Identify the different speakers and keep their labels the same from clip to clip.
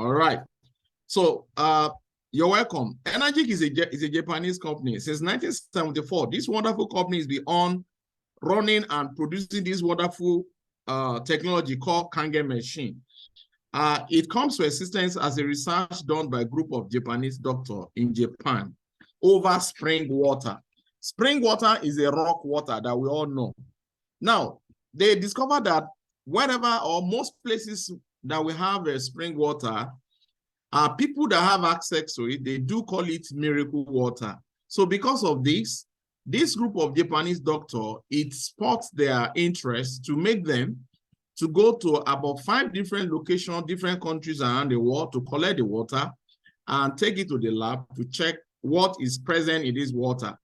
Speaker 1: All right. So you're welcome. Enagic is a Japanese company. Since 1974, this wonderful company has been on running and producing this wonderful technology called Kangen machine. It comes to existence as a research done by a group of Japanese doctors in Japan over spring water. Spring water is a rock water that we all know. Now, they discovered that wherever or most places that we have spring water, people that have access to it, they do call it miracle water. So because of this group of Japanese doctors, it sparks their interest to make them to go to about 5 different locations, different countries around the world to collect the water and take it to the lab to check what is present in this water.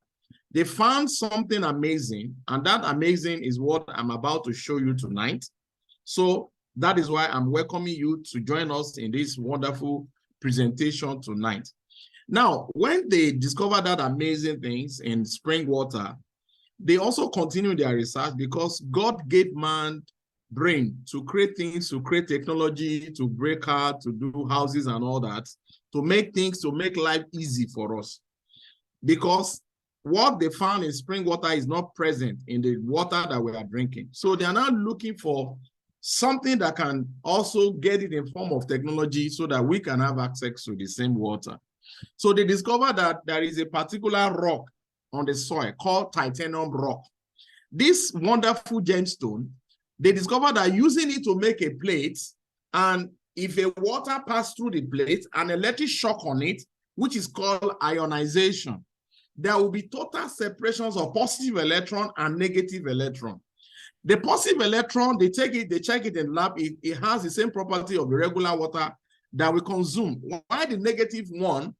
Speaker 1: They found something amazing, and that amazing is what I'm about to show you tonight. So that is why I'm welcoming you to join us in this wonderful presentation tonight. Now, when they discovered that amazing things in spring water, they also continue their research because God gave man brain to create things, to create technology, to break out, to do houses and all that, to make things, to make life easy for us. Because what they found in spring water is not present in the water that we are drinking. So they are now looking for something that can also get it in form of technology so that we can have access to the same water. So they discovered that there is a particular rock on the soil called titanium rock. This wonderful gemstone, they discovered that using it to make a plate, and if a water passes through the plate, an electric shock on it, which is called ionization, there will be total separations of positive electron and negative electron. The positive electron, they check it in lab, it has the same property of the regular water that we consume. While the negative one,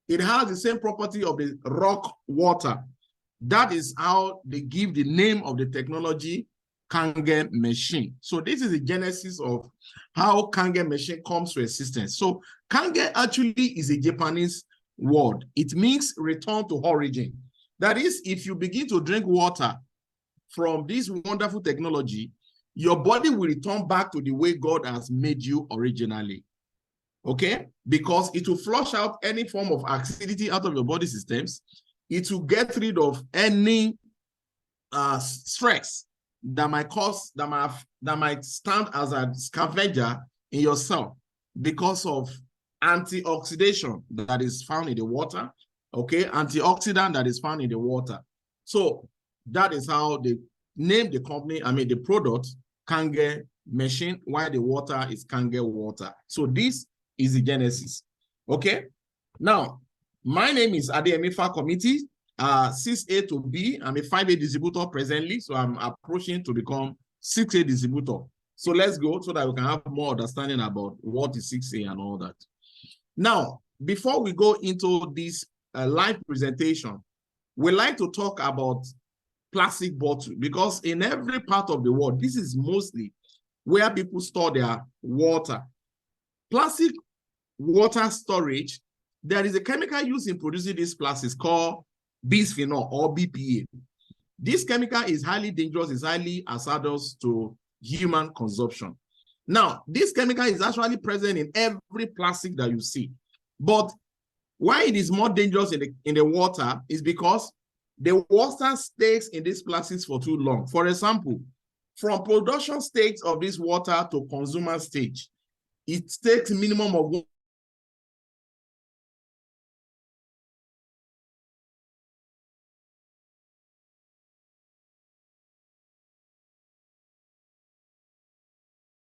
Speaker 1: it has the same property of the rock water. That is how they give the name of the technology Kangen machine. So this is the genesis of how Kangen machine comes to existence. So Kangen actually is a Japanese word. It means return to origin. That is, if you begin to drink water from this wonderful technology, your body will return back to the way God has made you originally. Okay? Because it will flush out any form of acidity out of your body systems. It will get rid of any stress that might cause, that might stand as a scavenger in your cell because of antioxidation that is found in the water, okay? Antioxidant that is found in the water. So that is how they name the company, the product, Kangen machine, while the water is Kangen water. So this is the genesis, okay? Now, my name is Adeyemi Fakomiti, 6A to B. I'm a 5A distributor presently, so I'm approaching to become 6A distributor. So let's go so that we can have more understanding about what is 6A and all that. Now, before we go into this live presentation, we like to talk about plastic bottle, because in every part of the world, this is mostly where people store their water. Plastic water storage, there is a chemical used in producing these plastics called bisphenol or BPA. This chemical is highly dangerous, is highly hazardous to human consumption. Now, this chemical is actually present in every plastic that you see. But why it is more dangerous in the water is because the water stays in these plastics for too long. For example, from production stage of this water to consumer stage, it takes minimum of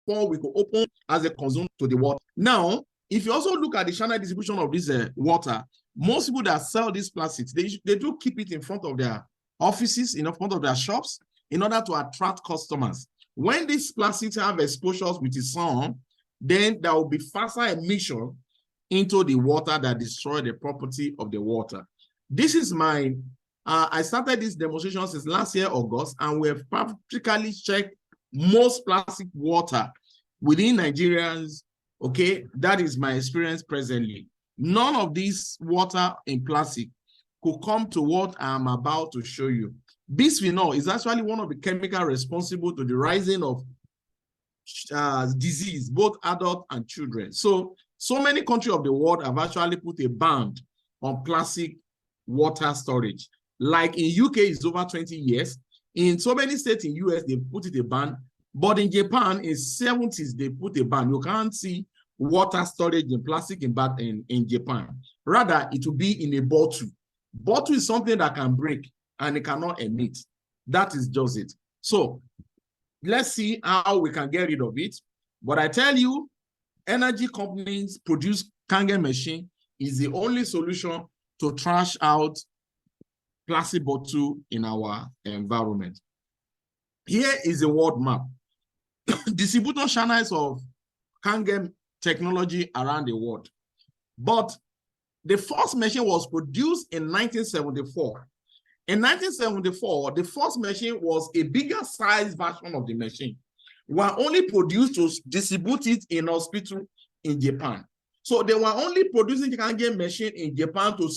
Speaker 1: before we could open as a consumer to the water. Now, if you also look at the channel distribution of this water, most people that sell these plastics, they do keep it in front of their offices, in front of their shops, in order to attract customers. When these plastics have exposures with the sun, then there will be faster emission into the water that destroy the property of the water. This is my, I started this demonstration since last year, August, and we have practically checked most plastic water within Nigerians, okay? That is my experience presently. None of this water in plastic could come to what I'm about to show you. Bisphenol is actually one of the chemicals responsible to the rising of disease, both adult and children. So So many countries of the world have actually put a ban on plastic water storage. Like in UK, it's over 20 years. In so many states in US, they put it a ban. But in Japan, in 70s, they put a ban. You can't see water storage in plastic in Japan. Rather, it will be in a bottle. Bottle is something that can break and it cannot emit. That is just it. So let's see how we can get rid of it. But I tell you, energy companies produce Kangen machine is the only solution to trash out plastic bottle in our environment. Here is a world map. Distributor channels of Kangen technology around the world. But the first machine was produced in 1974. In 1974, the first machine was a bigger size version of the machine. We were only produced to distribute it in hospital in Japan. So they were only producing the Kangen machine in Japan to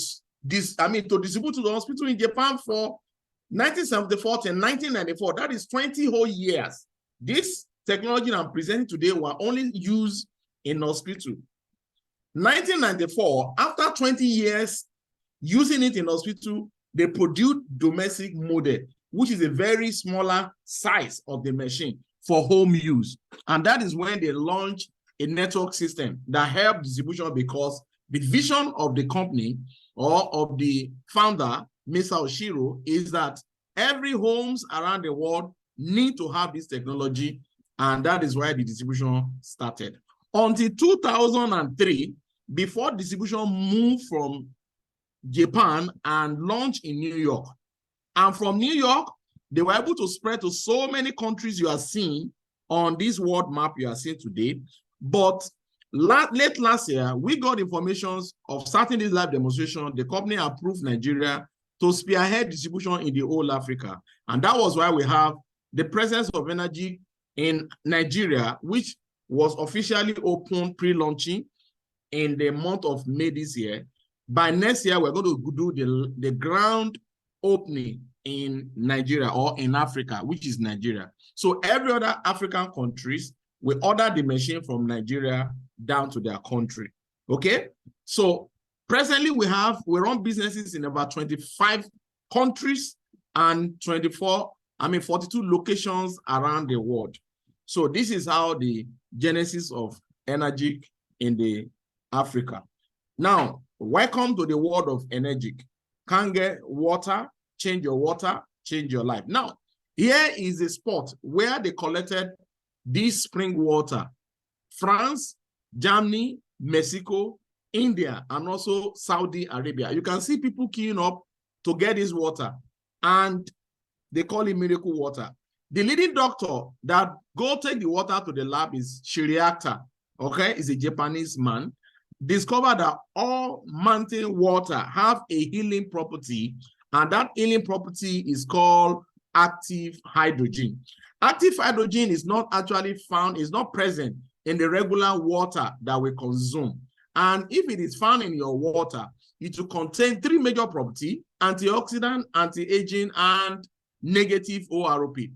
Speaker 1: distribute to the hospital in Japan for 1974 to 1994. That is 20 whole years. This technology I'm presenting today were only used in hospital. 1994, after 20 years using it in hospital, they produced domestic model, which is a very smaller size of the machine for home use. And that is when they launched a network system that helped distribution, because the vision of the company or of the founder, Mr. Oshiro, is that every homes around the world need to have this technology, and that is why the distribution started. Until 2003, before distribution moved from Japan and launched in New York. And from New York, they were able to spread to so many countries you are seeing on this world map you are seeing today. But late last year, we got information of starting this live demonstration. The company approved Nigeria to spearhead distribution in the whole Africa. And that was why we have the presence of Enagic in Nigeria, which was officially opened pre-launching in the month of May this year. By next year, we're going to do the ground opening in Nigeria, or in Africa, which is Nigeria. So every other African countries will order the machine from Nigeria down to their country. Okay? So presently we run businesses in about 25 countries and 42 locations around the world. So this is how the genesis of Enagic in the Africa. Now, welcome to the world of Enagic. Kangen water, change your water, change your life. Now, here is a spot where they collected this spring water. France, Germany, Mexico, India, and also Saudi Arabia. You can see people queuing up to get this water, and they call it miracle water. The leading doctor that go take the water to the lab is Shiriata, okay, is a Japanese man. Discovered that all mountain water have a healing property, and that healing property is called active hydrogen. Active hydrogen is not actually found, is not present in the regular water that we consume. And if it is found in your water, it will contain three major properties: antioxidant, anti-aging, and negative ORP.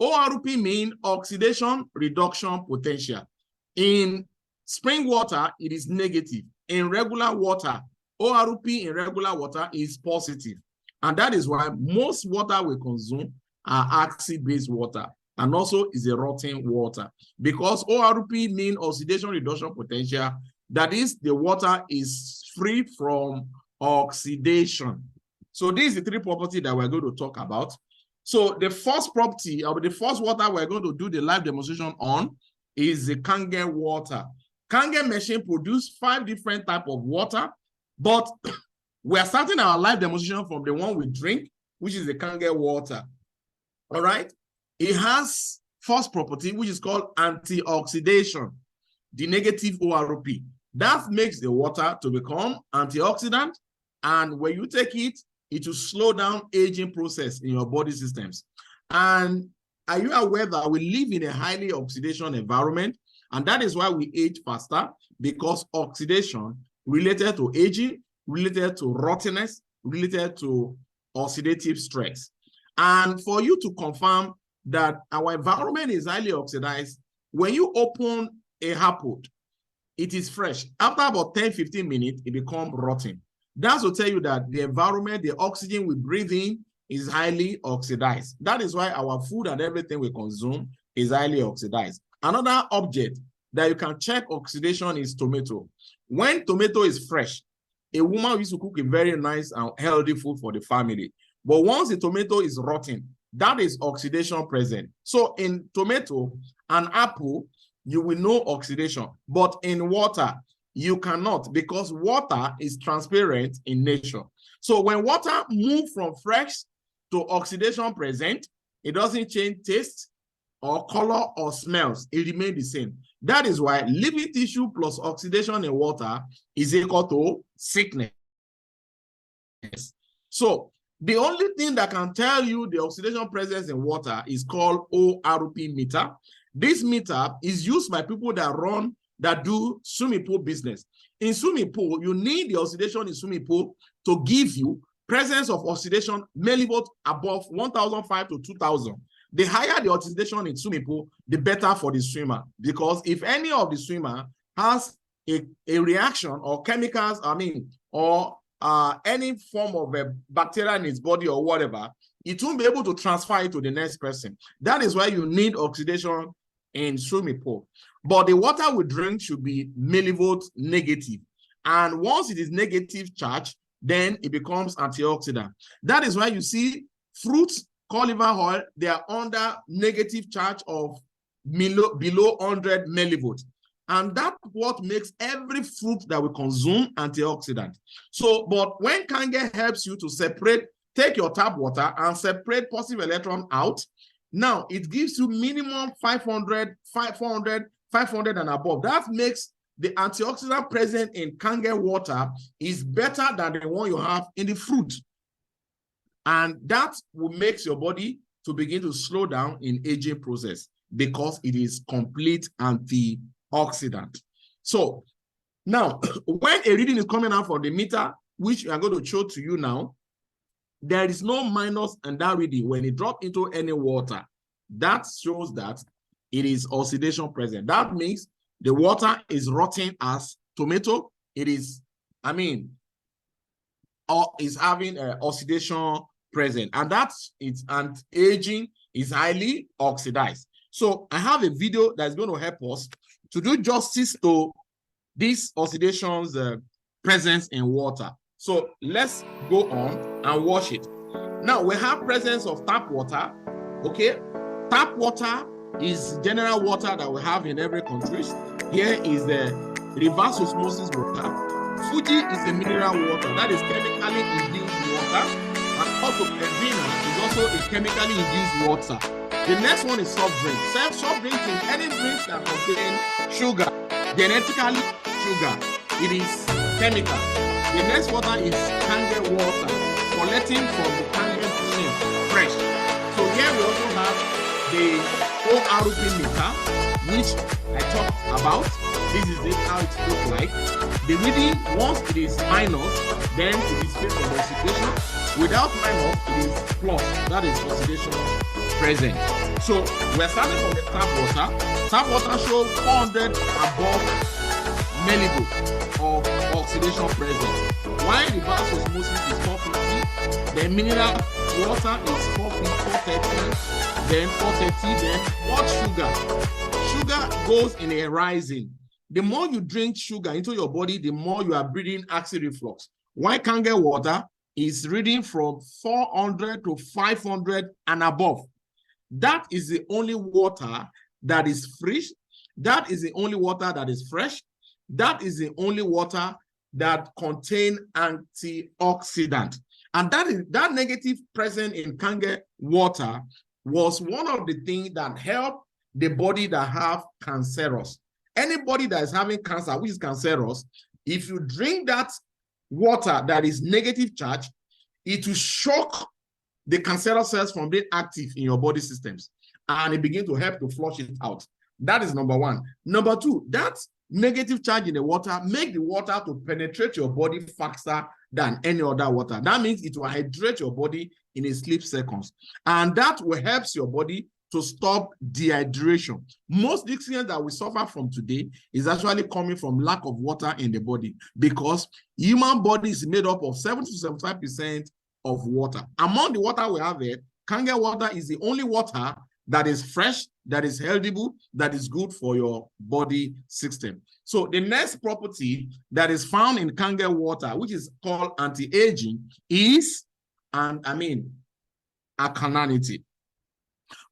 Speaker 1: ORP means oxidation reduction potential. In spring water, it is negative. In regular water, ORP in regular water is positive. And that is why most water we consume are acid-based water, and also is a rotten water, because ORP means oxidation reduction potential. That is, the water is free from oxidation. So these are the three properties that we're going to talk about. So the first property, or the first water we're going to do the live demonstration on, is the Kangen water. Kangen machine produce 5 different types of water, but we are starting our live demonstration from the one we drink, which is the Kangen water. All right. It has first property, which is called antioxidation, the negative ORP. That makes the water to become antioxidant, and when you take it, it will slow down aging process in your body systems. And are you aware that we live in a highly oxidation environment? And that is why we age faster, because oxidation related to aging, related to rottenness, related to oxidative stress. And for you to confirm that our environment is highly oxidized, when you open a apple, it is fresh. After about 10-15 minutes, it becomes rotten. That's to tell you that the environment, the oxygen we breathe in is highly oxidized. That is why our food and everything we consume is highly oxidized. Another object that you can check oxidation is tomato. When tomato is fresh, a woman used to cook a very nice and healthy food for the family. But once the tomato is rotten, that is oxidation present. So in tomato and apple, you will know oxidation. But in water, you cannot, because water is transparent in nature. So when water moves from fresh to oxidation present, it doesn't change taste or color or smells. It remains the same. That is why living tissue plus oxidation in water is equal to sickness. So the only thing that can tell you the oxidation presence in water is called ORP meter. This meter is used by people that do swimming pool business. In swimming pool, you need the oxidation in swimming pool to give you presence of oxidation millivolts above 1,500 to 2,000. The higher the oxidation in swimming pool, the better for the swimmer. Because if any of the swimmer has a reaction or chemicals, or any form of a bacteria in his body or whatever, it won't be able to transfer it to the next person. That is why you need oxidation in swimming pool. But the water we drink should be millivolts negative. And once it is negative charge, then it becomes antioxidant. That is why you see fruits, cauliflower oil, they are under negative charge of below 100 millivolts. And that's what makes every fruit that we consume antioxidant. So, but when Kangen helps you to separate, take your tap water and separate positive electron out, now it gives you minimum 500, 500 and above. That makes the antioxidant present in Kangen water is better than the one you have in the fruit. And that will make your body to begin to slow down in aging process because it is complete antioxidant. So now, when a reading is coming out for the meter, which I'm going to show to you now, there is no minus in that reading when it drops into any water. That shows that it is oxidation present. That means the water is rotting as tomato. It is, or is having oxidation present, and that's it. And aging is highly oxidized. So I have a video that's going to help us to do justice to this oxidation's presence in water. So let's go on and watch it. Now we have presence of tap water. Okay, tap water is general water that we have in every country. Here is the reverse osmosis water. Fuji is a mineral water that is chemically induced water, and also Pevina is also a chemically induced water. The next one is soft drinks. Soft drinks in any drink that contain sugar, genetically sugar. It is chemical. The next water is Kangen water, collecting from the Kangen stream, fresh. So here we also have the ORP meter, which I talked about. This is how it looks like. The reading, once it is minus, then it is free from oxidation. Without minus, it is plus. That is oxidation present. So we're starting from the tap water. Tap water shows 400 above millivolts of oxidation present. While reverse osmosis is 450, then mineral water is 430, then 430, then what sugar? Sugar goes in a rising. The more you drink sugar into your body, the more you are breathing acid reflux. While Kangen water is reading from 400 to 500 and above. That is the only water that is fresh. That is the only water that is fresh. That is the only water that contains antioxidant. And that negative present in Kangen water was one of the things that helped the body that have cancerous. Anybody that is having cancer, which is cancerous, if you drink that water that is negative charge, it will shock the cancerous cells from being active in your body systems, and it begins to help to flush it out. That is number one. Number two, that negative charge in the water make the water to penetrate your body faster than any other water. That means it will hydrate your body in a sleep seconds, and that will help your body to stop dehydration. Most sickness that we suffer from today is actually coming from lack of water in the body, because human body is made up of 70 to 75% of water. Among the water we have here, Kangen water is the only water that is fresh, that is healthable, that is good for your body system. So the next property that is found in Kangen water, which is called anti-aging, is, alkalinity.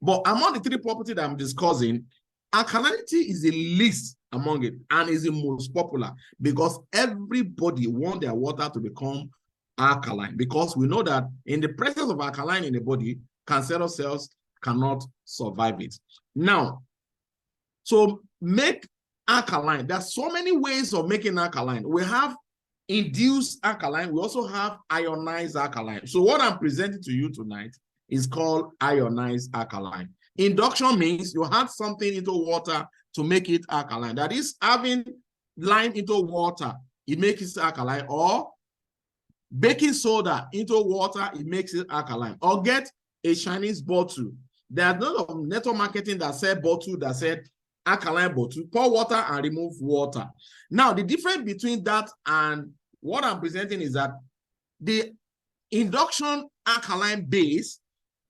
Speaker 1: But among the three properties that I'm discussing, alkalinity is the least among it and is the most popular, because everybody wants their water to become alkaline, because we know that in the presence of alkaline in the body, cancerous cells cannot survive it. Now, to make alkaline, there are so many ways of making alkaline. We have induced alkaline. We also have ionized alkaline. So what I'm presenting to you tonight is called ionized alkaline. Induction means you add something into water to make it alkaline. That is, having lime into water, it makes it alkaline, or baking soda into water, it makes it alkaline. Or get a Chinese bottle. There's a lot of network marketing that said bottle, that said alkaline bottle, pour water and remove water. Now, the difference between that and what I'm presenting is that the induction alkaline base,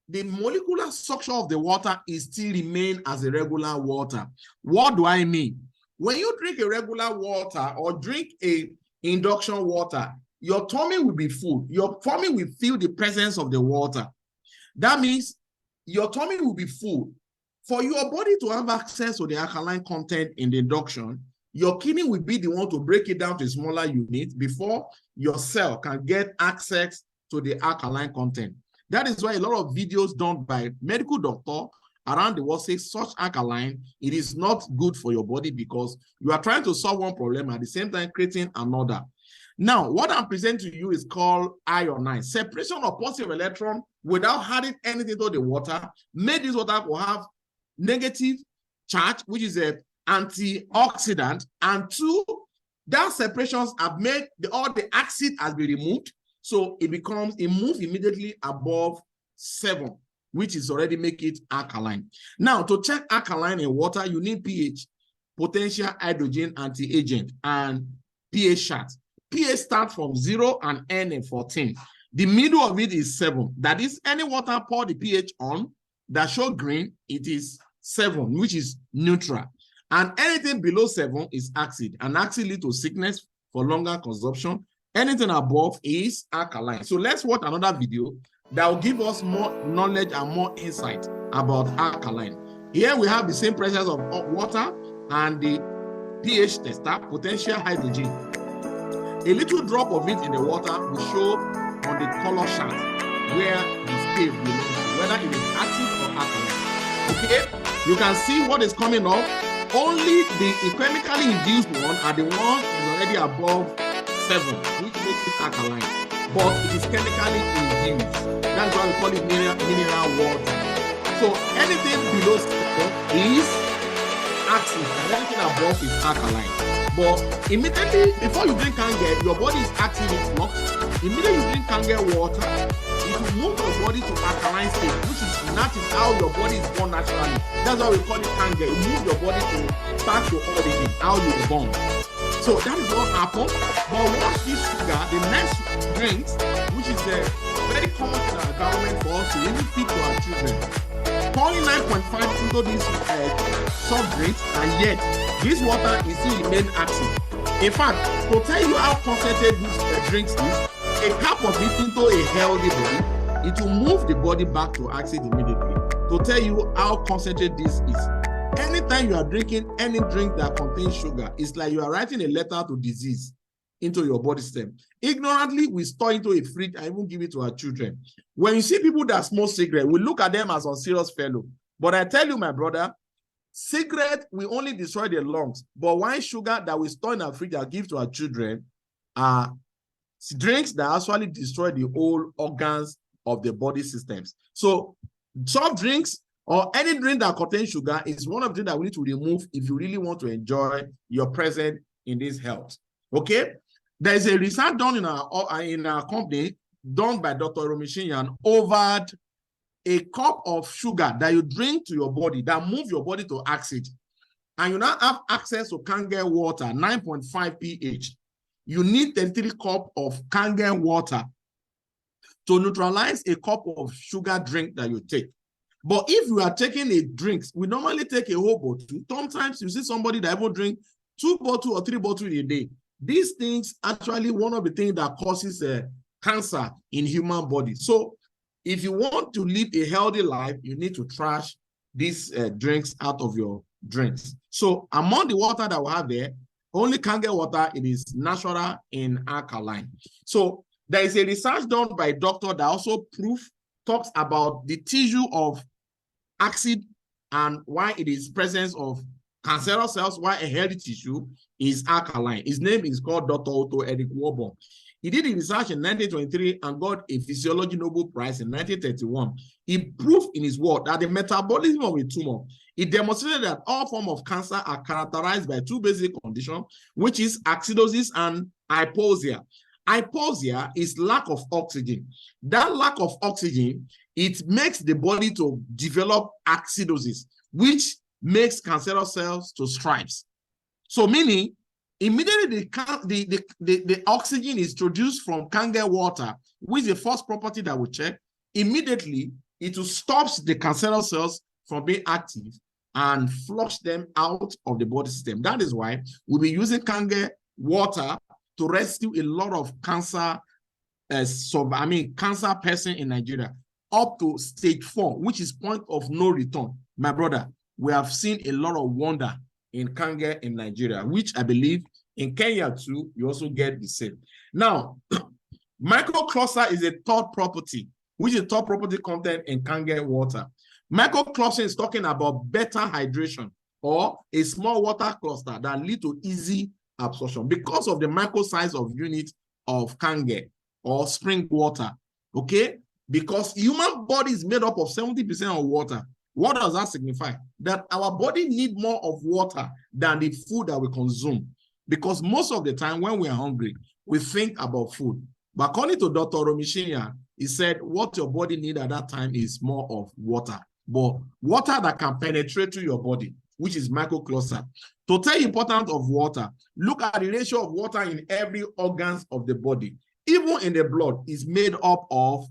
Speaker 1: the molecular structure of the water is still remain as a regular water. What do I mean? When you drink a regular water or drink a induction water, your tummy will be full. Your tummy will feel the presence of the water. That means your tummy will be full. For your body to have access to the alkaline content in the induction, your kidney will be the one to break it down to a smaller unit before your cell can get access to the alkaline content. That is why a lot of videos done by medical doctors around the world say such alkaline, it is not good for your body, because you are trying to solve one problem at the same time creating another. Now, what I'm presenting to you is called ionized. Separation of positive electron without adding anything to the water made this water will have negative charge, which is an antioxidant, and two, that separations have made all the acid has been removed, so it moves immediately above 7, which is already make it alkaline. Now, to check alkaline in water, you need pH, potential hydrogen anti-agent, and pH chart. pH starts from 0 and end in 14. The middle of it is 7. That is, any water pour the pH on that show green, it is 7, which is neutral. And anything below 7 is acid. And acid leads to sickness for longer consumption. Anything above is alkaline. So let's watch another video that will give us more knowledge and more insight about alkaline. Here we have the same presence of water and the pH tester, potential hydrogen. A little drop of it in the water will show on the color chart where the state belongs to, whether it is acid or alkaline. Okay, you can see what is coming up. Only the chemically induced one are the one is already above 7, which makes it alkaline, but it is chemically induced. That's why we call it mineral water. So anything below 7 is acid, and anything above is alkaline. But immediately before you drink Kangen, your body is active in flux. Immediately you drink Kangen water, it will move your body to alkaline state, which is how your body is born naturally. That's why we call it Kangen. It moves your body to back to origin, how you were born. So that is what happened. But watch this sugar, the next drinks, which is very common in our environment for us to really feed to our children. Pouring 9.5 into these soft drinks, and yet this water is still remain acid. In fact, to tell you how concentrated this drinks is, a cup of it into a healthy body, it will move the body back to acid immediately. To tell you how concentrated this is. Anytime you are drinking any drink that contains sugar, it's like you are writing a letter to disease into your body system. Ignorantly, we store into a fridge and even give it to our children. When you see people that smoke cigarette, we look at them as unserious fellow. But I tell you, my brother, cigarette will only destroy their lungs. But wine sugar that we store in our fridge and give to our children are drinks that actually destroy the whole organs of the body systems. So soft drinks or any drink that contains sugar is one of the things that we need to remove if you really want to enjoy your present in this health. Okay? There is a research done in our company, done by Dr. Romishinyan over a cup of sugar that you drink to your body, that move your body to acid, and you now have access to Kangen water, 9.5 pH, you need 33 cups of Kangen water to neutralize a cup of sugar drink that you take. But if you are taking a drink, we normally take a whole bottle. Sometimes you see somebody that will drink 2 bottles or 3 bottles a day. These things actually one of the things that causes cancer in human body. So if you want to live a healthy life, you need to trash these drinks out of your drinks. So among the water that we have there, only Kangen water, it is natural and alkaline. So there is a research done by a doctor that also talks about the tissue of acid and why it is presence of cancerous cells, why a healthy tissue is alkaline. His name is called Dr. Otto Eric Warburg. He did the research in 1923 and got a physiology Nobel Prize in 1931. He proved in his work that the metabolism of a tumor, it demonstrated that all forms of cancer are characterized by 2 basic conditions, which is acidosis and hypoxia. Hypoxia is lack of oxygen. That lack of oxygen, it makes the body to develop acidosis, which makes cancerous cells to stripes. So meaning, immediately the oxygen is produced from Kangen water, which is the first property that we check. Immediately, it will stop the cancerous cells from being active and flush them out of the body system. That is why we'll be using Kangen water to rescue a lot of cancer, cancer person in Nigeria up to stage 4, which is point of no return. My brother, we have seen a lot of wonder in Kangen in Nigeria, which I believe in Kenya too, you also get the same. Now, microcluster is a third property, which is third property content in Kangen water. Microcluster is talking about better hydration or a small water cluster that lead to easy absorption because of the micro size of unit of Kangen or spring water, okay? Because human body is made up of 70% of water. What does that signify? That our body need more of water than the food that we consume. Because most of the time when we are hungry, we think about food. But according to Dr. Romishinya, he said what your body needs at that time is more of water. But water that can penetrate to your body, which is microcluster. To tell the importance of water, look at the ratio of water in every organs of the body. Even in the blood is made up of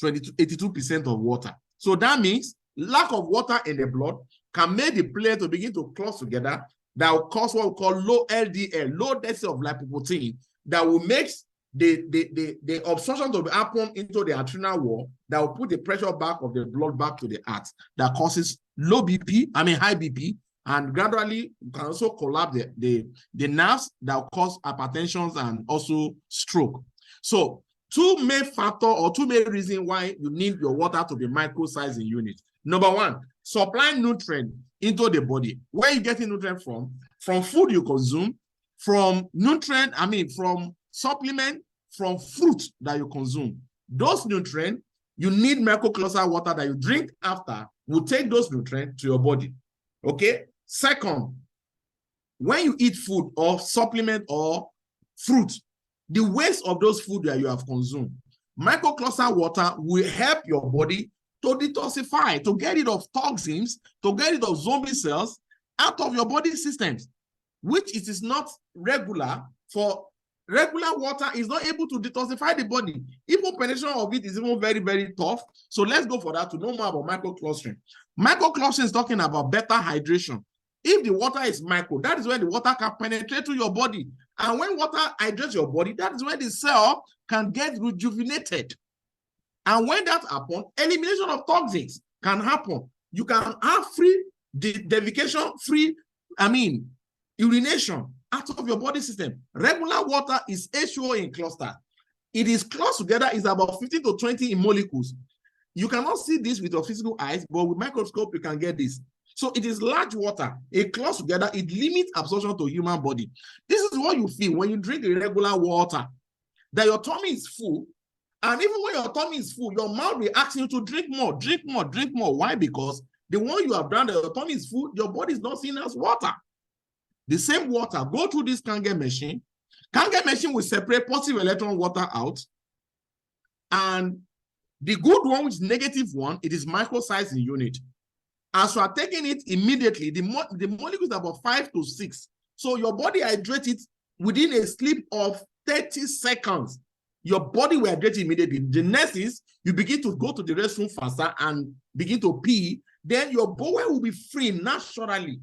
Speaker 1: 82% of water. So that means lack of water in the blood can make the platelet to begin to close together. That will cause what we call low LDL, low density of lipoprotein, that will make the obstruction to happen into the arterial wall, that will put the pressure back of the blood back to the heart, that causes low BP, high BP, and gradually can also collapse the nerves that will cause hypertension and also stroke. So 2 main factors or 2 main reasons why you need your water to be micro-sized in units. Number 1, supply nutrient into the body. Where you getting nutrient from? From food you consume, from from supplement, from fruit that you consume. Those nutrients, you need microcluster water that you drink after will take those nutrients to your body. Okay? Second, when you eat food or supplement or fruit, the waste of those food that you have consumed, microcluster water will help your body to detoxify, to get rid of toxins, to get rid of zombie cells out of your body systems, which it is not regular for. Regular water is not able to detoxify the body. Even penetration of it is even very, very tough. So let's go for that to know more about microclustering. Microclustering is talking about better hydration. If the water is micro, that is where the water can penetrate to your body. And when water hydrates your body, that is where the cell can get rejuvenated. And when that happens, elimination of toxins can happen. You can have free defecation, free, urination out of your body system. Regular water is H2O in cluster. It is close together, is about 15 to 20 in molecules. You cannot see this with your physical eyes, but with microscope, you can get this. So it is large water. It close together, it limits absorption to human body. This is what you feel when you drink regular water, that your tummy is full. And even when your tummy is full, your mouth will ask you to drink more, drink more, drink more. Why? Because the one you have done, that your tummy is full, your body is not seen as water. The same water go through this Kangen machine. Kangen machine will separate positive electron water out, and The good one, which is -1, it is micro-sized in unit. As you are taking it immediately, the molecule is about 5 to 6. So your body hydrates it within a sleep of 30 seconds. Your body will hydrate immediately. The next is you begin to go to the restroom faster and begin to pee. Then your bowel will be free naturally.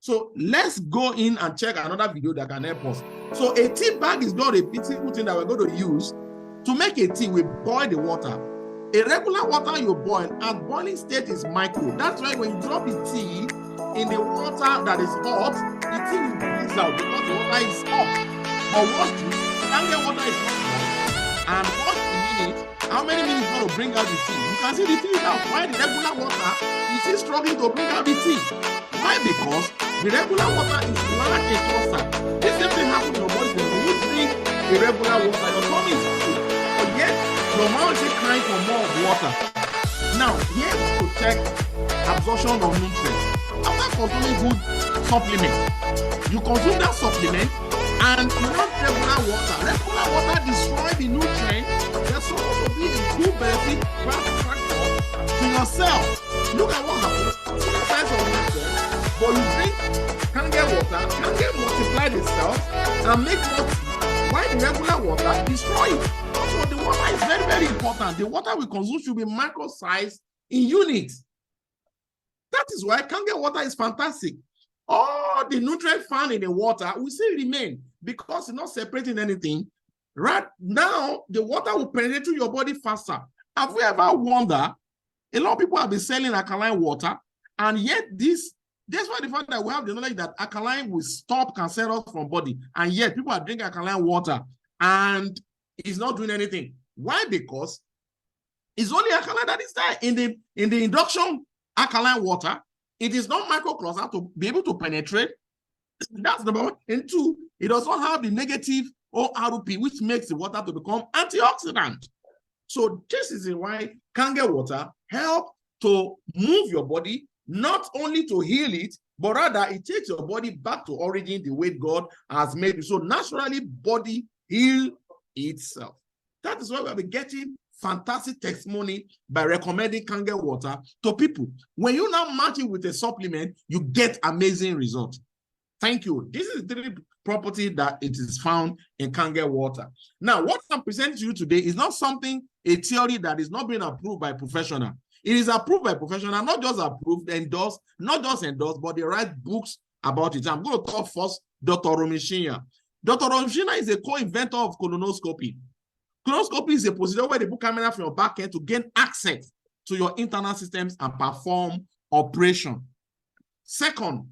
Speaker 1: So let's go in and check another video that can help us. So a tea bag is not a simple thing that we're going to use. To make a tea, we boil the water. A regular water you boil at boiling state is micro. That's why when you drop the tea in the water that is hot, the tea will freeze out because the water is hot. But watch this, Kangen water is not hot. And watch the minute, how many minutes going to bring out the tea? You can see the tea is out. Why the regular water is still struggling to bring out the tea? Why? Because the regular water is large in cluster. This same thing happens in your body. When you drink the regular water, your tummy is full. But yet, your mouth is crying for more water. Now, here we will check absorption of nutrients. After consuming good supplement, you consume that supplement and not regular water. Regular water destroys the nutrients. There's supposed to be a good benefit factor to yourself. Look at what happens. See the size of nutrients, but you drink Kangen water, Kangen multiply the cells and make more tea. Why the regular water destroy it? So the water is very, very important. The water we consume should be micro-sized in units. That is why Kangen water is fantastic. All the nutrients found in the water will still remain because it's not separating anything. Right now, the water will penetrate through your body faster. Have we ever wondered? A lot of people have been selling alkaline water, and yet that's why the fact that we have the knowledge that alkaline will stop cancerous from body, and yet people are drinking alkaline water and it's not doing anything. Why? Because it's only alkaline that is there in the induction alkaline water. It is not microcluster to be able to penetrate. That's number one. And two, it does not have the negative ORP, which makes the water to become antioxidant. So this is why Kangen water help to move your body, not only to heal it, but rather it takes your body back to origin the way God has made it. So naturally, body heal itself. That is why we have been getting fantastic testimony by recommending Kangen water to people. When you now match it with a supplement, you get amazing results. Thank you. This is the three property that it is found in Kangen water. Now, what I'm presenting to you today is not something, a theory that is not being approved by professional. It is approved by professional, not just approved, endorsed, not just endorsed, but they write books about it. I'm going to talk first, Dr. Romishinya. Dr. Romishinya is a co-inventor of colonoscopy. Colonoscopy is a procedure where they put camera from your back end to gain access to your internal systems and perform operation. Second,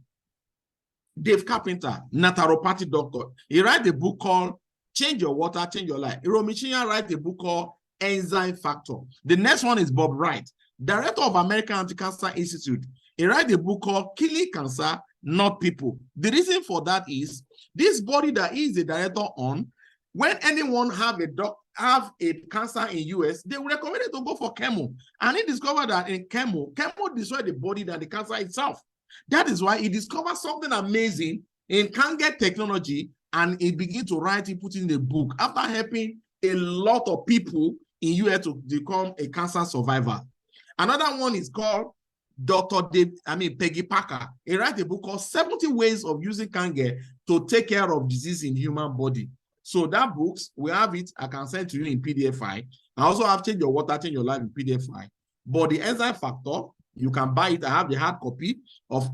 Speaker 1: Dave Carpenter, naturopathy doctor. He writes a book called Change Your Water, Change Your Life. Romishinya writes a book called Enzyme Factor. The next one is Bob Wright, director of American Anti-Cancer Institute. He writes a book called Killing Cancer, Not People. The reason for that is this body that he is the director on, when anyone have a cancer in US, they will recommend it to go for chemo. And he discovered that in chemo destroys the body than the cancer itself. That is why he discovered something amazing in Kangen technology, and he began to write it, put it in the book after helping a lot of people in US to become a cancer survivor. Another one is called Peggy Parker. He writes a book called 70 Ways of Using Kangen to Take Care of Disease in Human Body. So that books, we have it. I can send to you in PDF file. I also have Change Your Water, Change Your Life in PDF file. But the enzyme factor, you can buy it. I have the hard copy of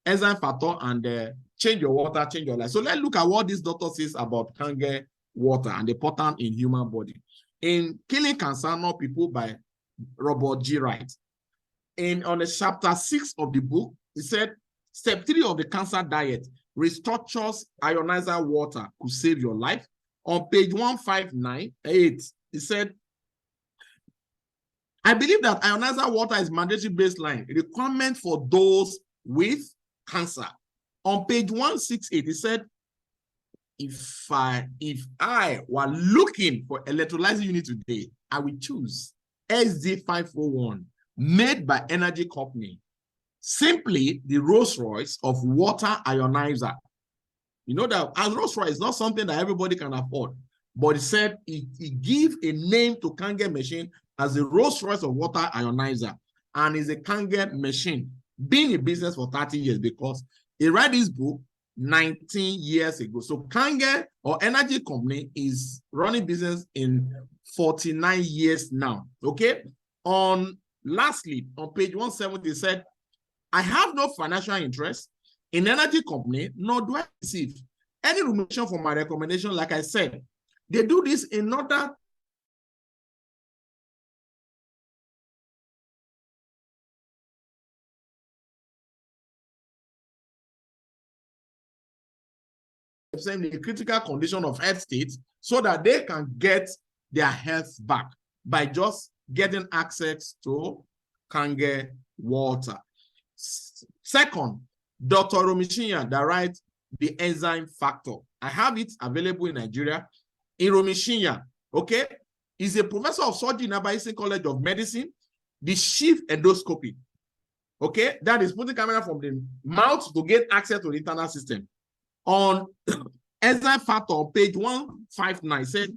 Speaker 1: enzyme factor and Change Your Water, Change Your Life. So let's look at what this doctor says about Kangen water and the important in human body. In Killing Cancer, Not People by Robert G. Wright. On the chapter 6 of the book, he said, step 3 of the cancer diet, restructures ionizer water could save your life. On page 1598, he said, I believe that ionizer water is mandatory baseline requirement for those with cancer. On page 168, he said, if I were looking for electrolyzer unit today, I would choose SD501 made by Enagic company. Simply the Rolls Royce of water ionizer. You know that as Rolls Royce is not something that everybody can afford. but he said he gave a name to Kangen machine as the Rolls Royce of water ionizer, and is a Kangen machine, been in business for 30 years because he read this book 19 years ago. So Kangen or Enagic company is running business in 49 years now. Okay. Lastly, on page 170, said, I have no financial interest in Enagic company, nor do I receive any remuneration for my recommendation. Like I said, they do this in order in the critical condition of health state so that they can get their health back by just getting access to Kangen water. Second, Dr. Romishinya that writes the enzyme factor. I have it available in Nigeria. In Romishinya, okay, is a professor of surgery in Abaisi College of Medicine, the chief endoscopy. Okay, that is putting camera from the mouth to get access to the internal system. On enzyme factor, page 159, said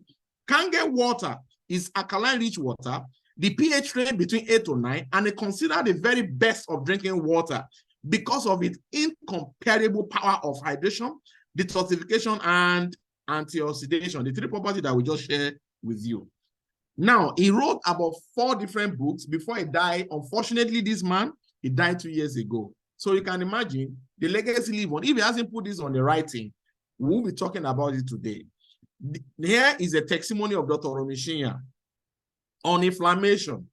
Speaker 1: Kangen water is alkaline rich water, the pH range between 8 to 9, and they consider the very best of drinking water because of its incomparable power of hydration, detoxification, and antioxidation, the three properties that we just shared with you. Now, he wrote about 4 different books before he died. Unfortunately, this man, he died 2 years ago. So you can imagine the legacy live on. If he hasn't put this on the writing, we'll be talking about it today. Here is a testimony of Dr. Romishinya on inflammation.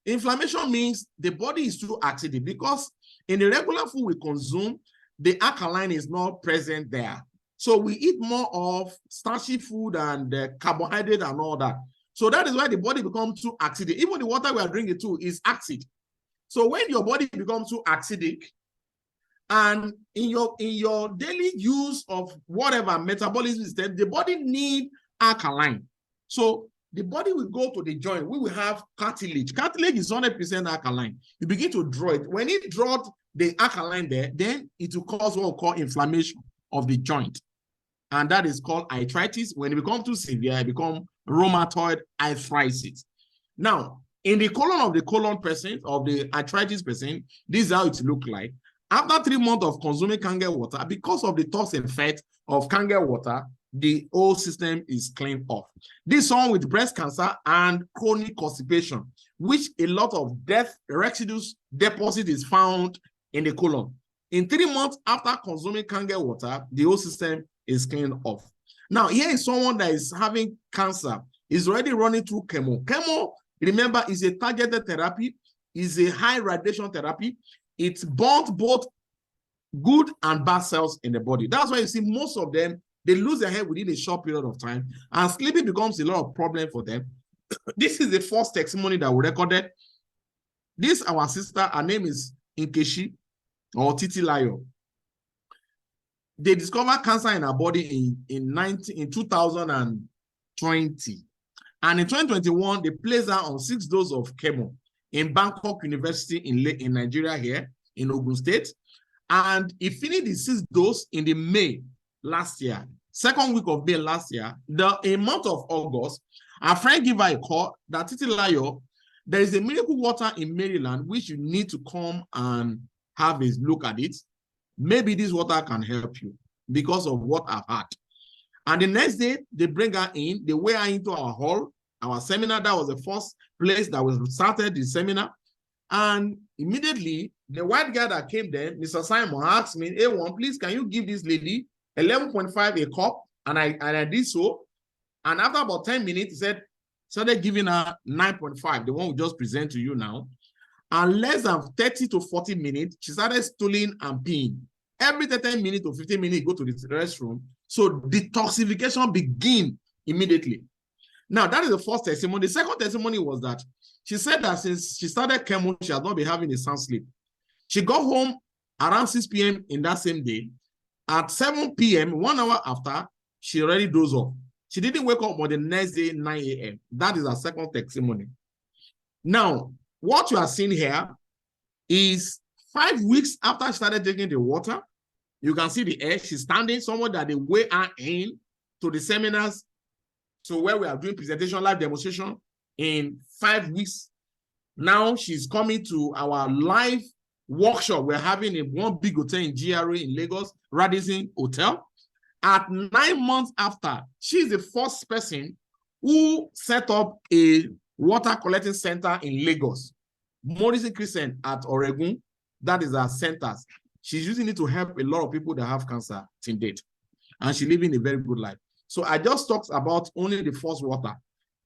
Speaker 1: Inflammation means the body is too acidic because in the regular food we consume, the alkaline is not present there. So we eat more of starchy food and carbohydrate and all that. So that is why the body becomes too acidic. Even the water we are drinking too is acid. So when your body becomes too acidic, and in your daily use of whatever metabolism is there, the body needs alkaline. So the body will go to the joint. We will have cartilage. Cartilage is 100% alkaline. You begin to draw it. When it draws the alkaline there, then it will cause what we call inflammation of the joint. And that is called arthritis. When it becomes too severe, it becomes rheumatoid arthritis. Now, in the colon of the colon person, of the arthritis person, this is how it looks like. After 3 months of consuming Kangen water, because of the toxin effect of Kangen water, the whole system is cleaned off. This one with breast cancer and chronic constipation, which a lot of death residues deposit is found in the colon. In 3 months after consuming Kangen water, the whole system is cleaned off. Now, here is someone that is having cancer, is already running through chemo. Chemo, remember, is a targeted therapy, is a high radiation therapy. It burns both good and bad cells in the body. That's why you see most of them, they lose their hair within a short period of time, and sleeping becomes a lot of problem for them. This is the first testimony that we recorded. This our sister, her name is Nkechi or Titilayo. They discovered cancer in her body in 2020. And in 2021, they placed her on 6 doses of chemo in Bangkok University in Nigeria here, in Ogun State. And he finished the 6th dose in the May last year, 2nd week of May last year. In month of August, our friend gave her a call that Titilayo, there is a miracle water in Maryland which you need to come and have a look at it. Maybe this water can help you because of what I've had. And the next day, they bring her in, they wear her into our hall, our seminar. That was the first place that we started the seminar. And immediately, the white guy that came there, Mr. Simon, asked me, A1, please, can you give this lady 11.5 a cup? And I did so. And after about 10 minutes, he said, started giving her 9.5, the one we just present to you now. And less than 30 to 40 minutes, she started stooling and peeing. Every 10 minutes to 15 minutes, go to the restroom. So detoxification begin immediately. Now, that is the first testimony. The second testimony was that she said that since she started chemo, she has not been having a sound sleep. She got home around 6 p.m. in that same day. At 7 p.m., 1 hour after, she already dozed off. She didn't wake up on the next day, 9 a.m. That is her second testimony. Now, what you are seeing here is 5 weeks after she started taking the water. You can see the air. She's standing somewhere that they weigh her in to the seminars So where we are doing presentation, live demonstration in 5 weeks. Now she's coming to our live workshop. We're having in one big hotel in GRA in Lagos, Radisson Hotel. At 9 months after, she's the first person who set up a water collecting center in Lagos. Morrison Crescent at Oregon, that is our centers. She's using it to help a lot of people that have cancer to date. And she's living a very good life. So I just talked about only the first water.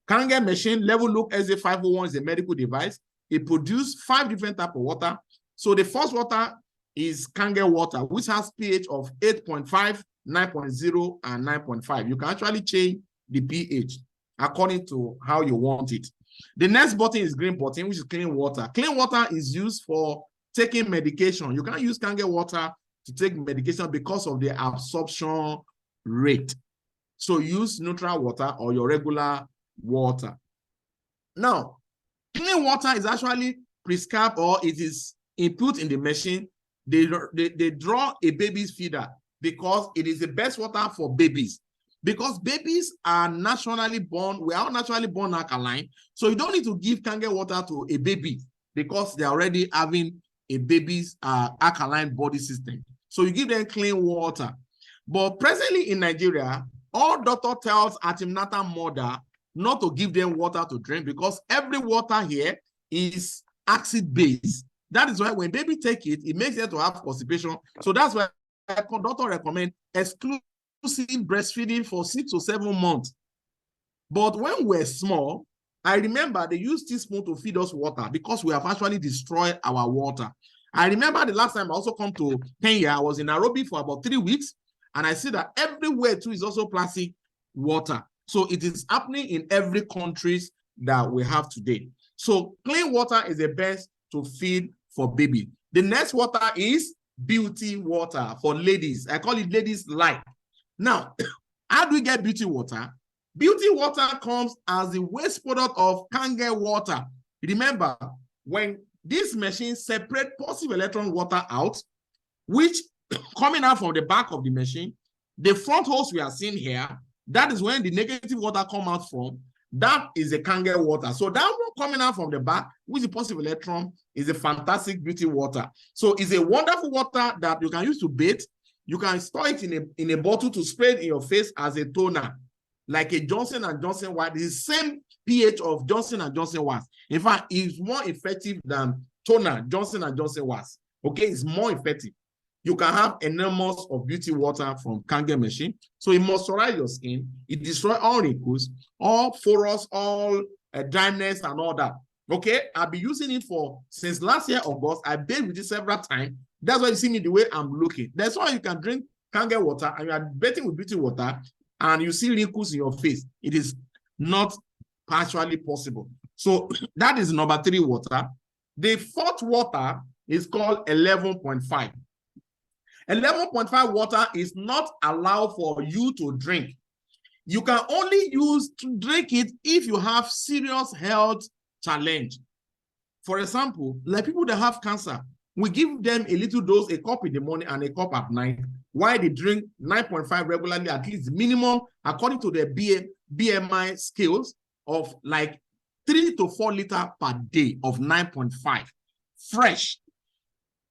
Speaker 1: Kangen machine, Level Look SA501 is a medical device. It produces 5 different types of water. So the first water is Kangen water, which has pH of 8.5, 9.0, and 9.5. You can actually change the pH according to how you want it. The next button is green button, which is clean water. Clean water is used for taking medication. You can't use Kangen water to take medication because of the absorption rate. So use neutral water or your regular water. Now, clean water is actually prescribed, or it is input in the machine. They draw a baby's feeder because it is the best water for babies. Because babies are naturally born, we are naturally born alkaline. So you don't need to give Kangen water to a baby because they're already having a baby's alkaline body system. So you give them clean water. But presently in Nigeria, all doctor tells antenatal mother not to give them water to drink because every water here is acid-based. That is why when baby take it, it makes them to have constipation. So that's why doctor recommend exclusive breastfeeding for 6 to 7 months. But when we're small, I remember they used teaspoon to feed us water because we have actually destroyed our water. I remember the last time I also come to Kenya, I was in Nairobi for about 3 weeks, and I see that everywhere too is also plastic water. So it is happening in every country that we have today. So clean water is the best to feed for baby. The next water is beauty water for ladies. I call it ladies' light. Now, how do we get beauty water? Beauty water comes as the waste product of Kangen water. Remember, when this machine separates positive electron water out, which coming out from the back of the machine, the front hose we are seeing here, that is when the negative water come out from. That is the Kangen water. So that one coming out from the back, which is positive electron, is a fantastic beauty water. So it's a wonderful water that you can use to bathe. You can store it in a bottle to spray it in your face as a toner, like a Johnson & Johnson wax. It's the same pH of Johnson & Johnson wax. In fact, it's more effective than toner, Johnson & Johnson wax. Okay, it's more effective. You can have enormous of beauty water from Kangen machine. So it moisturizes your skin. It destroys all wrinkles, all furrows, all dryness and all that. Okay, I've been using it since last year, August. I bathed with it several times. That's why you see me the way I'm looking. That's why you can drink Kangen water and you are bathing with beauty water and you see wrinkles in your face. It is not actually possible. So that is number 3 water. The 4th water is called 11.5. 11.5 water is not allowed for you to drink. You can only use to drink it if you have serious health challenge. For example, like people that have cancer, we give them a little dose, a cup in the morning and a cup at night, while they drink 9.5 regularly, at least minimum, according to their BMI scales, of like 3 to 4 liters per day of 9.5, fresh.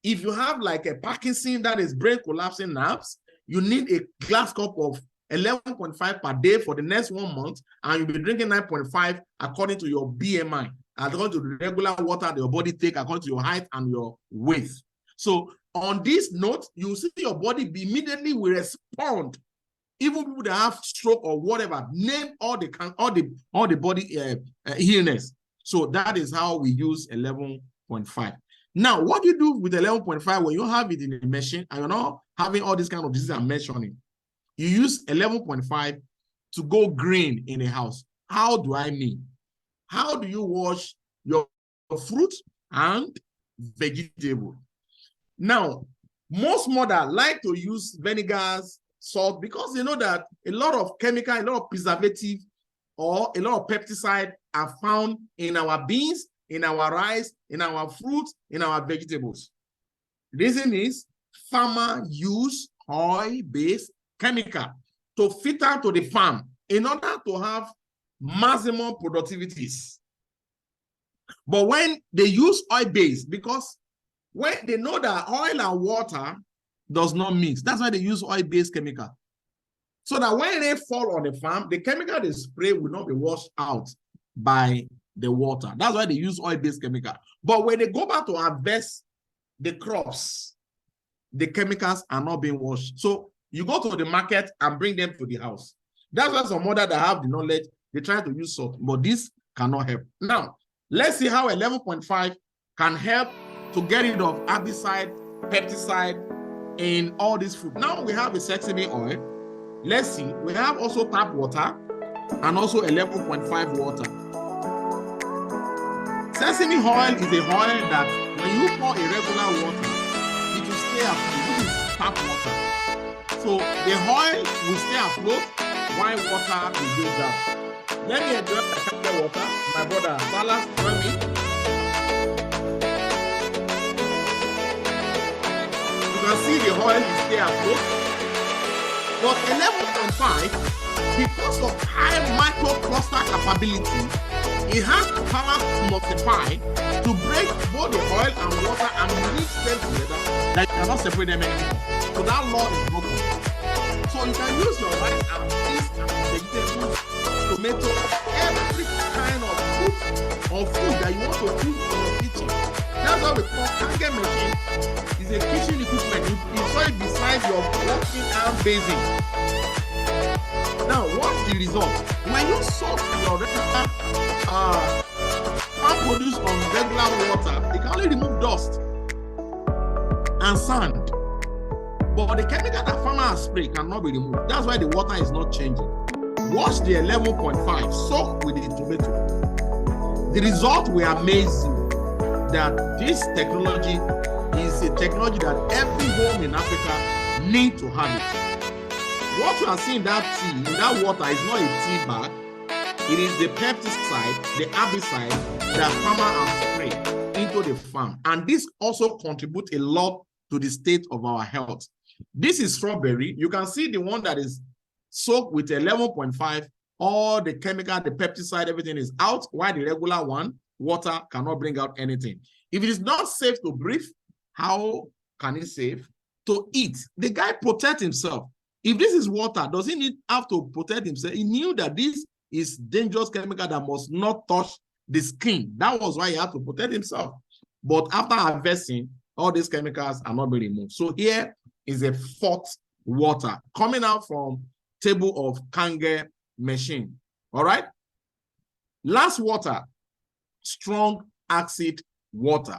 Speaker 1: If you have like a Parkinson, that is brain collapsing nerves, you need a glass cup of 11.5 per day for the next 1 month, and you'll be drinking 9.5 according to your BMI, according to the regular water that your body take, according to your height and your weight. So on this note, you see your body immediately will respond. Even people that have stroke or whatever, name all the body illness. So that is how we use 11.5. Now, what do you do with 11.5 when you have it in a machine and you're not having all these kind of diseases I'm mentioning? You use 11.5 to go green in a house. How do I mean? How do you wash your fruit and vegetable? Now, most mothers like to use vinegars, salt, because they know that a lot of chemical, a lot of preservative, or a lot of pesticide are found in our beans, in our rice, in our fruits, in our vegetables. Reason is farmers use oil-based chemical to filter to the farm in order to have maximum productivities. But when they use oil-based, because when they know that oil and water does not mix, that's why they use oil-based chemical. So that when they fall on the farm, the chemical they spray will not be washed out by the water. That's why they use oil-based chemical. But when they go back to harvest the crops, the chemicals are not being washed. So you go to the market and bring them to the house. That's why some mother that have the knowledge, they try to use salt, but this cannot help. Now, let's see how 11.5 can help to get rid of herbicide, pesticide in all this food. Now we have a sesame oil. Let's see, we have also tap water and also 11.5 water. Sesame oil is a oil that when you pour a regular water, it will stay afloat. This is tap water. So the oil will stay afloat while water will go down. Let me enjoy the water. My brother, Salas, join me. You can see the oil will stay afloat. But 11.5, because of high microcluster capability, it has the power to multiply, to break both the oil and water and mix them together, that you cannot separate them anymore. So that law is broken. So you can use your rice and beans and vegetables, tomato, every kind of fruit or food that you want to cook in your kitchen. That's what we call Kangen machine. It's a kitchen equipment. You saw it beside your washing arm basin. Now, what's the result? When you soak your regular farm produce on regular water, it can only remove dust and sand. But the chemical that farmers spray cannot be removed. That's why the water is not changing. Wash the 11.5, soak with the tomato. The result will amaze you that this technology is a technology that every home in Africa needs to have it. What you are seeing in that tea, in that water, is not a tea bag. It is the pesticide, the herbicide that farmers have sprayed into the farm. And this also contributes a lot to the state of our health. This is strawberry. You can see the one that is soaked with 11.5. All the chemical, the pesticide, everything is out, while the regular one, water, cannot bring out anything. If it is not safe to breathe, how can it save? To eat. The guy protect himself. If this is water, does he have to protect himself? He knew that this is dangerous chemical that must not touch the skin. That was why he had to protect himself. But after harvesting, all these chemicals are not being removed. So here is a fourth water coming out from table of Kangen machine. All right. Last water, strong acid water.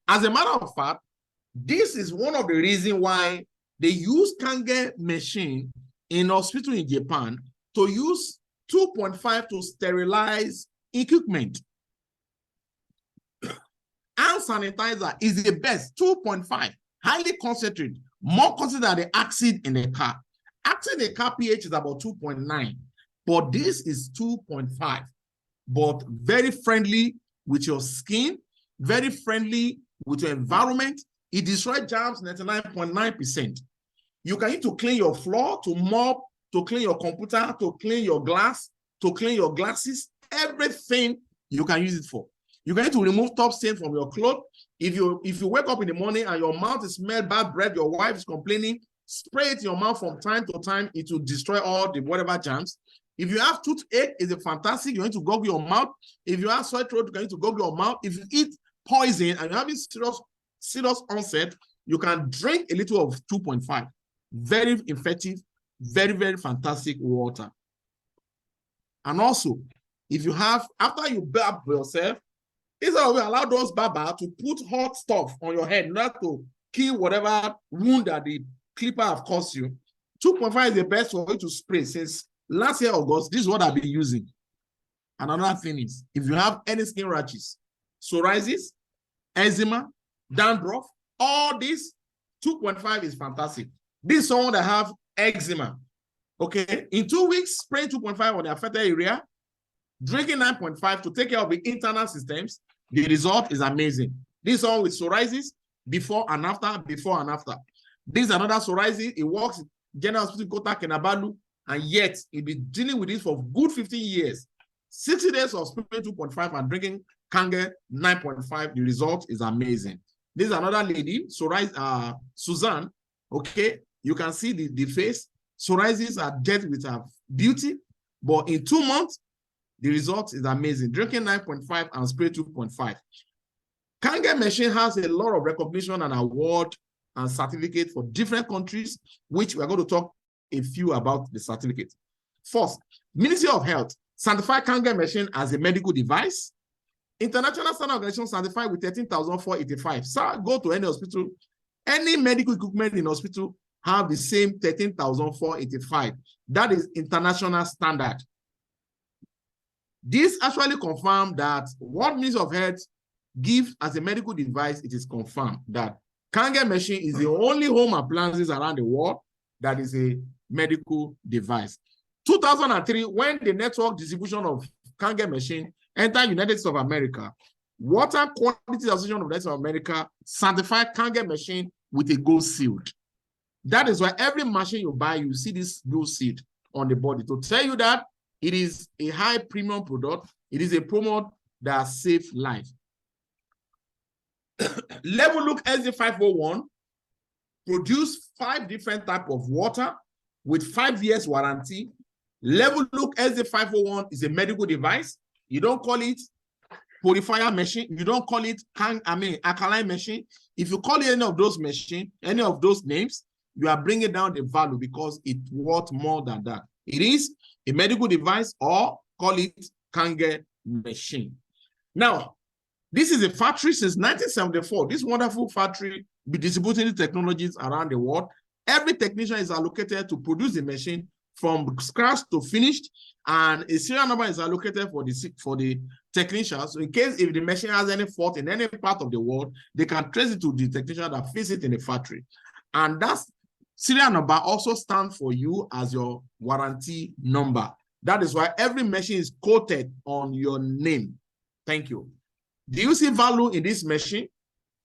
Speaker 1: As a matter of fact, this is one of the reasons why they use Kangen machine in hospital in Japan to use 2.5 to sterilize equipment. Hand sanitizer is the best, 2.5, highly concentrated, more concentrated than the acid in the car. Acid in the car pH is about 2.9, but this is 2.5, but very friendly with your skin, very friendly with your environment. It destroys germs 99.9%. You can use to clean your floor, to mop, to clean your computer, to clean your glass, to clean your glasses, everything you can use it for. You can use to remove top stain from your clothes. If you wake up in the morning and your mouth is smell bad breath, your wife is complaining, spray it in your mouth from time to time. It will destroy all the whatever germs. If you have toothache, it's a fantastic. You need to goggle your mouth. If you have sore throat, you need to goggle your mouth. If you eat poison and you're having serious onset, you can drink a little of 2.5. Very effective, very, very fantastic water. And also, if you have, after you bathe yourself, it's always allow those baba to put hot stuff on your head, not to kill whatever wound that the clipper have caused you. 2.5 is the best for you to spray. Since last year, August, this is what I've been using. And another thing is, if you have any skin rashes, psoriasis, eczema, dandruff, all this, 2.5 is fantastic. This is someone that have eczema. Okay, in 2 weeks, spraying 2.5 on the affected area, drinking 9.5 to take care of the internal systems, the result is amazing. This one with psoriasis, before and after, before and after. This is another psoriasis. It works in General Hospital Kota Kinabalu, and yet he'll be dealing with this for good 15 years. 60 days of spraying 2.5 and drinking Kangen 9.5, the result is amazing. This is another lady, Suzanne. Okay, you can see the face. Psoriasis are dead with her beauty, but in 2 months, the result is amazing. Drinking 9.5 and spray 2.5. Kangen machine has a lot of recognition and award and certificate for different countries, which we're going to talk a few about the certificate. First, Ministry of Health certified Kangen machine as a medical device. International Standard Organization certified with 13,485. So go to any hospital, any medical equipment in hospital have the same 13,485. That is international standard. This actually confirmed that what Ministry of Health gives as a medical device, it is confirmed that Kangen machine is the only home appliances around the world that is a medical device. 2003, when the network distribution of Kangen machine entered United States of America, Water Quality Association of the United States of America certified Kangen machine with a gold seal. That is why every machine you buy, you see this gold seal on the body to tell you that it is a high premium product. It is a product that saves life. Level Look SD501 produce 5 different types of water with 5 years warranty. Level Look SD501 is a medical device. You don't call it purifier machine. You don't call it alkaline machine. If you call it any of those machine, any of those names, you are bringing down the value because it's worth more than that. It is a medical device, or call it Kangen machine. Now, this is a factory since 1974. This wonderful factory be distributing technologies around the world. Every technician is allocated to produce the machine from scratch to finished, and a serial number is allocated for the technicians. So in case if the machine has any fault in any part of the world, they can trace it to the technician that fits it in the factory. And that serial number also stands for you as your warranty number. That is why every machine is quoted on your name. Thank you. Do you see value in this machine?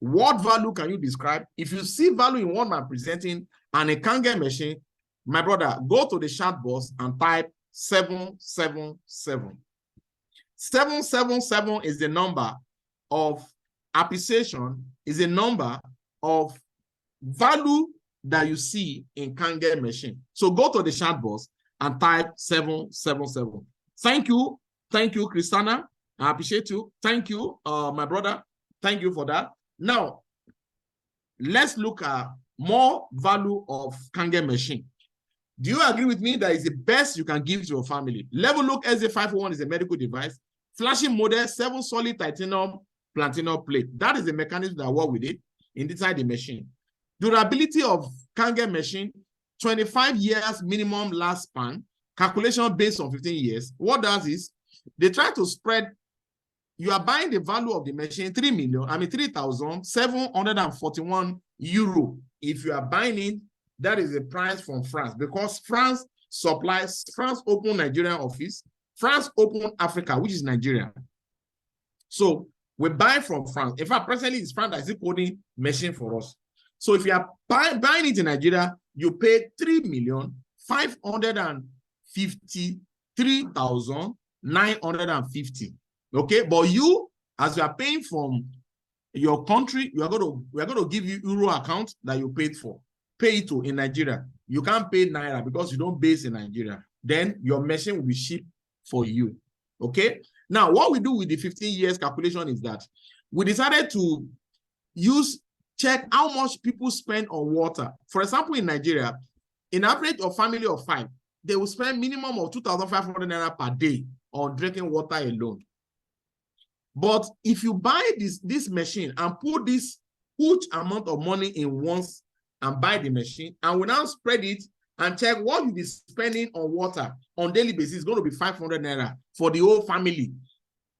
Speaker 1: What value can you describe? If you see value in what I'm presenting and a Kangen machine, my brother, go to the chat box and type 777. 777 is the number of appreciation, is a number of value that you see in Kangen machine. So go to the chat box and type 777. Thank you, Christina. I appreciate you. Thank you, my brother. Thank you for that. Now, let's look at more value of Kangen machine. Do you agree with me that is the best you can give to your family? Level Look SD501 is a medical device. Flashing model, 7 solid titanium platinum plate. That is the mechanism that works with it inside the machine. Durability of Kangen machine, 25 years minimum last span. Calculation based on 15 years. What does is, they try to spread. You are buying the value of the machine, 3,741 euro. If you are buying it, that is the price from France, because France supplies, France open Nigerian office, France open Africa, which is Nigeria. So we buy from France. In fact, presently it's France that is coding machine for us. So if you are buying it in Nigeria, you pay 3,553,950. Okay, but you, as you are paying from your country, we are going to give you euro account that you paid for. Pay it to in Nigeria. You can't pay naira because you don't base in Nigeria. Then your machine will be shipped for you. Okay. Now, what we do with the 15 years calculation is that we decided to check how much people spend on water. For example, in Nigeria, in average of family of 5, they will spend minimum of 2,500 naira per day on drinking water alone. But if you buy this machine and put this huge amount of money in once and buy the machine, and we now spread it and check what you'll be spending on water on daily basis, it's going to be 500 naira for the whole family.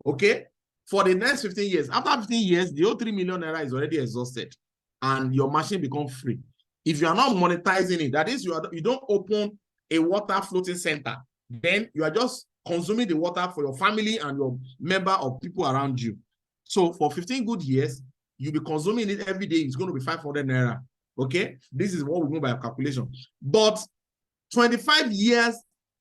Speaker 1: Okay? For the next 15 years. After 15 years, the whole 3 million naira is already exhausted and your machine becomes free. If you are not monetizing it, that is, you don't open a water floating center, then you are just consuming the water for your family and your member of people around you. So for 15 good years, you'll be consuming it every day. It's going to be 500 naira. Okay, this is what we mean by calculation. But 25 years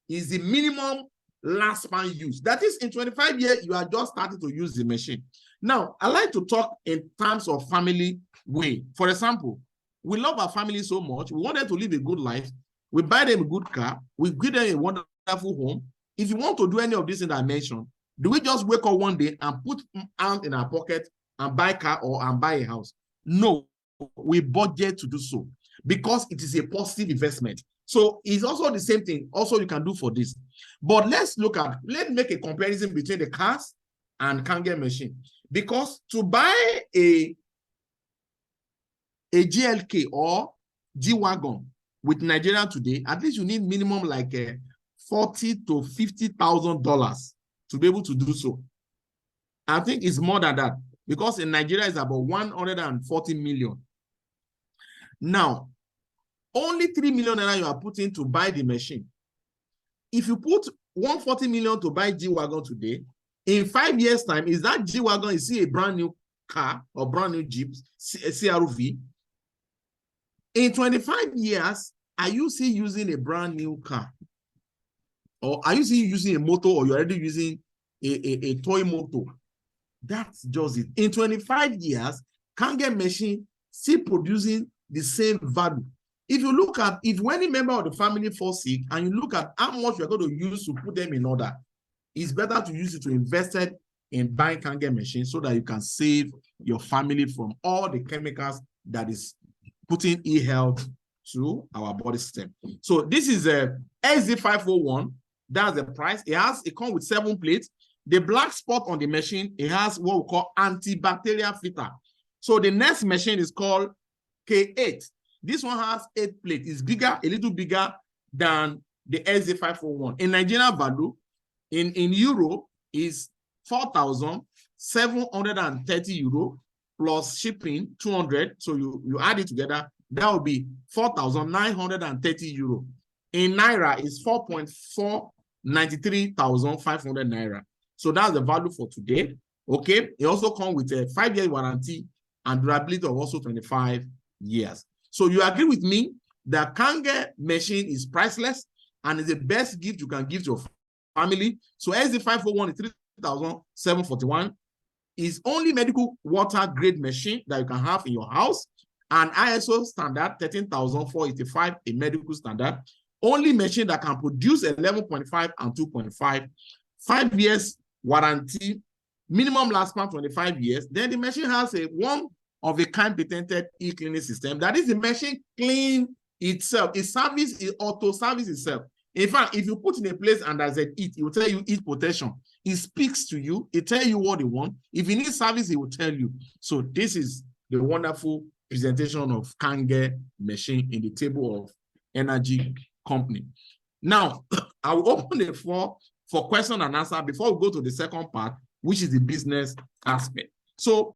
Speaker 1: is the minimum last span use. That is, in 25 years, you are just starting to use the machine. Now, I like to talk in terms of family way. For example, we love our family so much. We want them to live a good life. We buy them a good car. We give them a wonderful home. If you want to do any of this in that I mentioned, do we just wake up one day and put hand in our pocket and buy a car or and buy a house? No, we budget to do so because it is a positive investment. So it's also the same thing. Also, you can do for this. But let's make a comparison between the cars and Kangen machine. Because to buy a GLK or G-Wagon with Nigeria today, at least you need minimum like $40,000 to $50,000 to be able to do so. I think it's more than that because in Nigeria it's about 140 million. Now, only 3 million naira you are putting to buy the machine. If you put 140 million to buy G-Wagon today, in 5 years' time, is that G-Wagon, you see a brand new car or brand new Jeep, CRV? In 25 years, are you still using a brand new car? Or are you still using a motor, or you're already using a toy motor? That's just it. In 25 years, Kangen machine still producing the same value. If you look at, if any member of the family falls sick and you look at how much you're going to use to put them in order, it's better to use it to invest it in buying Kangen machine so that you can save your family from all the chemicals that is putting e-health to our body system. So this is a SD501. That's the price. It comes with 7 plates. The black spot on the machine, it has what we call antibacterial filter. So the next machine is called K8. This one has 8 plates. It's bigger, a little bigger than the SD501. In Nigerian value, in euro, is 4,730 euro plus shipping 200. So you add it together, that will be 4,930 euro. In naira, is 4,493,500 naira. So that's the value for today. Okay. It also comes with a 5-year warranty and durability of also 25 years. So you agree with me that Kangen machine is priceless and is the best gift you can give to your family. So SD501 is 3,741. Is only medical water grade machine that you can have in your house, and ISO standard 13,485, a medical standard. Only machine that can produce 11.5 and 2.5, 5 years warranty, minimum lifespan 25 years. Then the machine has a one-of-a-kind patented e-cleaning system. That is, the machine clean itself. It service, it auto-service itself. In fact, if you put in a place and there's an it will tell you eat protection. It speaks to you. It tells you what you want. If you need service, it will tell you. So this is the wonderful presentation of Kangen machine in the table of Enagic company. Now, I will open the floor for question and answer before we go to the second part, which is the business aspect. So